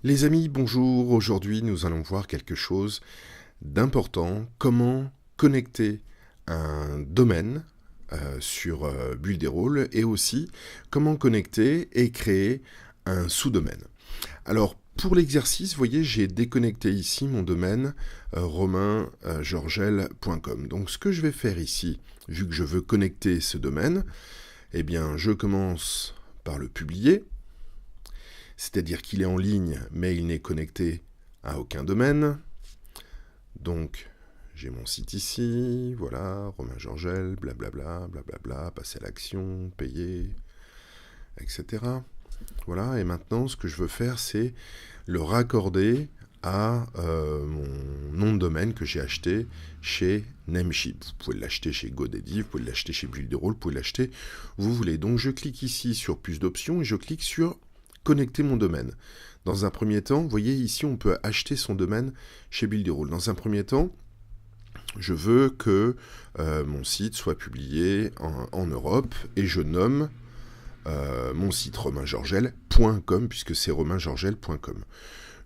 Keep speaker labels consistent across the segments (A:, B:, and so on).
A: Les amis, bonjour. Aujourd'hui, nous allons voir quelque chose d'important. Comment connecter un domaine sur Builderall et aussi comment connecter et créer un sous-domaine. Alors, pour l'exercice, vous voyez, j'ai déconnecté ici mon domaine romaingeorgel.com. Donc, ce que je vais faire ici, vu que je veux connecter ce domaine, eh bien, je commence par le publier. C'est-à-dire qu'il est en ligne, mais il n'est connecté à aucun domaine. Donc, j'ai mon site ici, voilà, Romain Georgel, blablabla, blablabla, passer à l'action, payer, etc. Voilà, et maintenant, ce que je veux faire, c'est le raccorder à mon nom de domaine que j'ai acheté chez Namecheap. Vous pouvez l'acheter chez GoDaddy, vous pouvez l'acheter chez Builderall, vous pouvez l'acheter où vous voulez. Donc, je clique ici sur plus d'options et je clique sur connecter mon domaine. Dans un premier temps, vous voyez ici, on peut acheter son domaine chez Builderall. Dans un premier temps, je veux que mon site soit publié en Europe et je nomme mon site romaingeorgel.com puisque c'est romaingeorgel.com.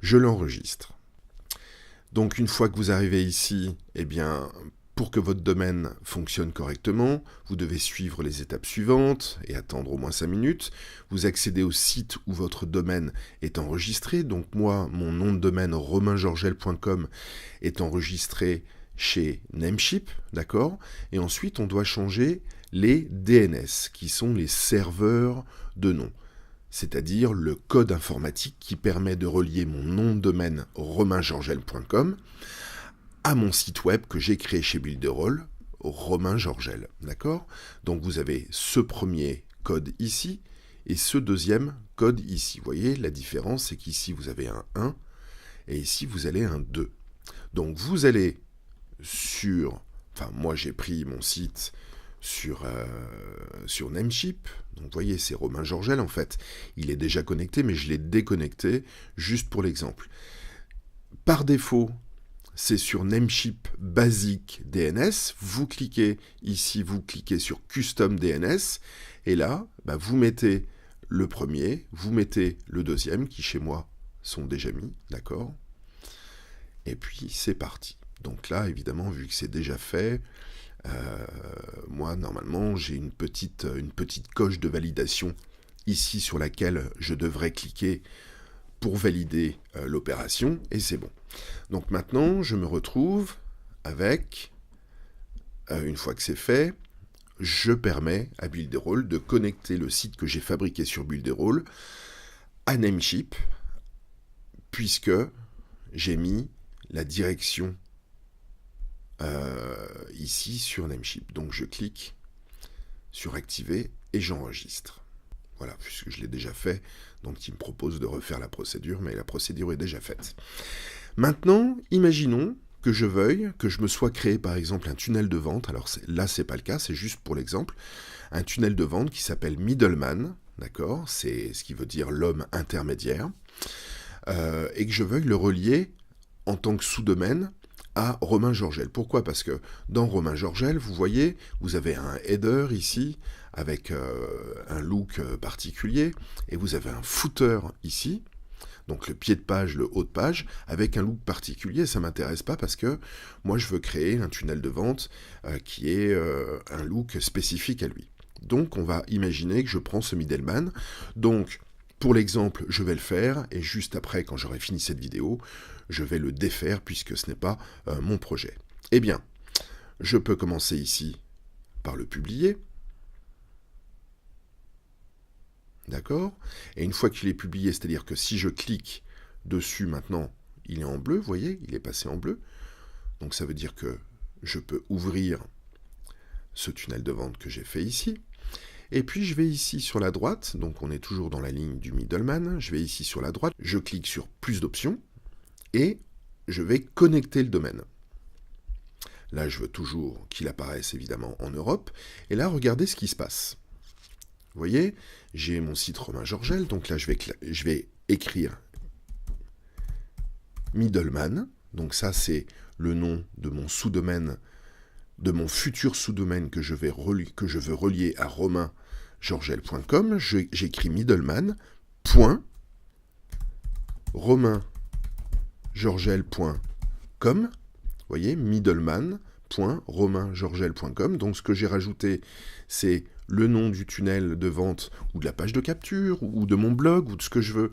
A: Je l'enregistre. Donc une fois que vous arrivez ici, eh bien, pour que votre domaine fonctionne correctement, vous devez suivre les étapes suivantes et attendre au moins 5 minutes. Vous accédez au site où votre domaine est enregistré. Donc moi, mon nom de domaine romaingeorgel.com est enregistré chez Namecheap, d'accord ? Et ensuite, on doit changer les DNS, qui sont les serveurs de nom, c'est-à-dire le code informatique qui permet de relier mon nom de domaine romaingeorgel.com à mon site web que j'ai créé chez Builderall, Romain Georgel, d'accord ? Donc vous avez ce premier code ici et ce deuxième code ici. Vous voyez, la différence, c'est qu'ici vous avez un 1 et ici vous avez un 2. Donc vous allez sur... Enfin, moi j'ai pris mon site sur Namecheap. Donc vous voyez, c'est Romain Georgel en fait. Il est déjà connecté, mais je l'ai déconnecté juste pour l'exemple. Par défaut, c'est sur Namecheap Basic DNS. Vous cliquez ici, vous cliquez sur Custom DNS. Et là, vous mettez le premier, vous mettez le deuxième, qui chez moi sont déjà mis, d'accord ? Et puis c'est parti. Donc là, évidemment, vu que c'est déjà fait, moi, normalement, j'ai une petite coche de validation ici sur laquelle je devrais cliquer pour valider l'opération, et c'est bon. Donc maintenant, je me retrouve avec, une fois que c'est fait, je permets à Builderall de connecter le site que j'ai fabriqué sur Builderall à Namecheap, puisque j'ai mis la direction ici sur Namecheap. Donc je clique sur activer et j'enregistre. Voilà, puisque je l'ai déjà fait, donc il me propose de refaire la procédure, mais la procédure est déjà faite. Maintenant, imaginons que je veuille, que je me sois créé par exemple un tunnel de vente, alors là c'est pas le cas, c'est juste pour l'exemple, un tunnel de vente qui s'appelle Middleman, d'accord, c'est ce qui veut dire l'homme intermédiaire, et que je veuille le relier en tant que sous-domaine à Romain Georgel. Pourquoi ? Parce que dans Romain Georgel, vous voyez, vous avez un header ici, avec un look particulier, et vous avez un footer ici, donc le pied de page, le haut de page, avec un look particulier. Ça ne m'intéresse pas parce que moi je veux créer un tunnel de vente qui ait un look spécifique à lui. Donc on va imaginer que je prends ce middleman. Donc pour l'exemple, je vais le faire, et juste après, quand j'aurai fini cette vidéo, je vais le défaire puisque ce n'est pas mon projet. Eh bien, je peux commencer ici par le publier. D'accord ? Et une fois qu'il est publié, c'est-à-dire que si je clique dessus maintenant, il est en bleu, vous voyez, il est passé en bleu. Donc ça veut dire que je peux ouvrir ce tunnel de vente que j'ai fait ici. Et puis je vais ici sur la droite, donc on est toujours dans la ligne du middleman, je vais ici sur la droite, je clique sur plus d'options, et je vais connecter le domaine. Là, je veux toujours qu'il apparaisse évidemment en Europe, et là, regardez ce qui se passe. Vous voyez, j'ai mon site Romain Georgel, donc là je vais écrire Middleman, donc ça c'est le nom de mon sous-domaine, de mon futur sous-domaine que je veux relier à Romain romaingeorgel.com, j'écris middleman.romaingeorgel.com. Vous voyez, middleman.romaingeorgel.com. Donc ce que j'ai rajouté, c'est le nom du tunnel de vente ou de la page de capture ou de mon blog ou de ce que je veux.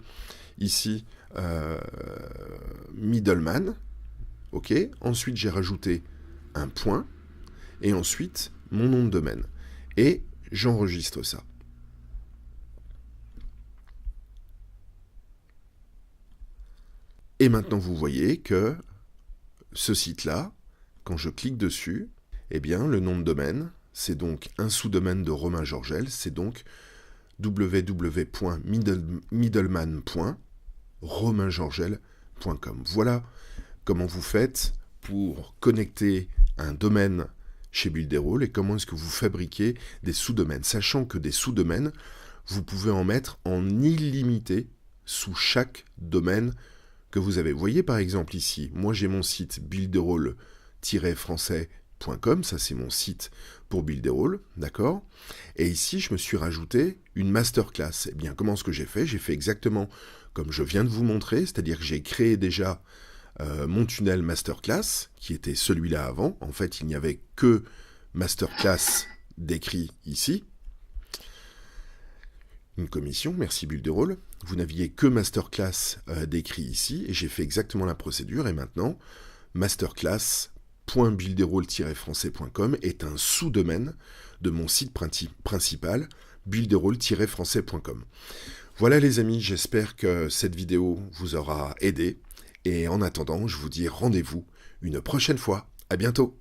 A: Ici, middleman. Ok. Ensuite, j'ai rajouté un point et ensuite mon nom de domaine. Et j'enregistre ça. Et maintenant, vous voyez que ce site-là, quand je clique dessus, eh bien, le nom de domaine, c'est donc un sous-domaine de Romain Georgel, c'est donc www.middleman.romaingeorgel.com. Voilà comment vous faites pour connecter un domaine chez Builderall et comment est-ce que vous fabriquez des sous-domaines, sachant que des sous-domaines, vous pouvez en mettre en illimité sous chaque domaine que vous avez. Vous voyez par exemple ici, moi j'ai mon site builderall-français.com, ça c'est mon site pour Builderall, d'accord? Et ici je me suis rajouté une masterclass. Eh bien comment est-ce que j'ai fait? J'ai fait exactement comme je viens de vous montrer, c'est-à-dire que j'ai créé déjà mon tunnel masterclass, qui était celui-là avant. En fait, il n'y avait que masterclass décrit ici. Une commission, merci Builderall. Vous n'aviez que masterclass décrit ici, et j'ai fait exactement la procédure, et maintenant, masterclass.builderall-français.com est un sous-domaine de mon site principal, builderall-français.com. Voilà les amis, j'espère que cette vidéo vous aura aidé. Et en attendant, je vous dis rendez-vous une prochaine fois. À bientôt.